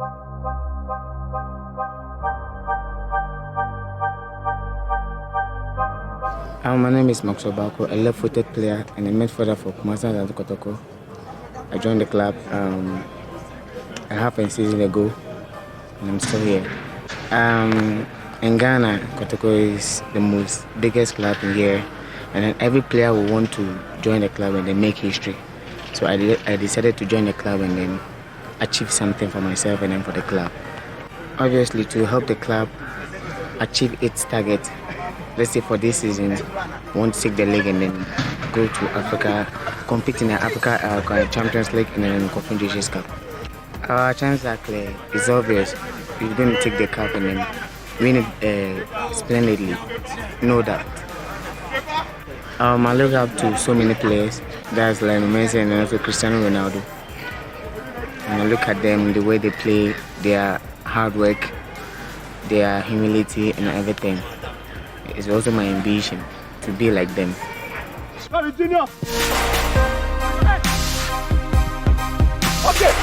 My name is Maxwell Baakoh, a left-footed player and a midfielder for Asante Kotoko. I joined the club a half a season ago, and I'm still here. In Ghana, Kotoko is the biggest club in here, and then every player will want to join the club and then make history. So I decided to join the club and then achieve something for myself and then for the club. Obviously, to help the club achieve its target. Let's say for this season, we want to take the league and then go to Africa, compete in the Africa Champions League and then Confederations Cup. Our chances are clear. It's obvious. We're going to take the cup and then win it splendidly. No doubt. I look up to so many players. That's like Messi and also Cristiano Ronaldo. And I look at them, the way they play, their hard work, their humility and everything. It's also my ambition to be like them. Okay.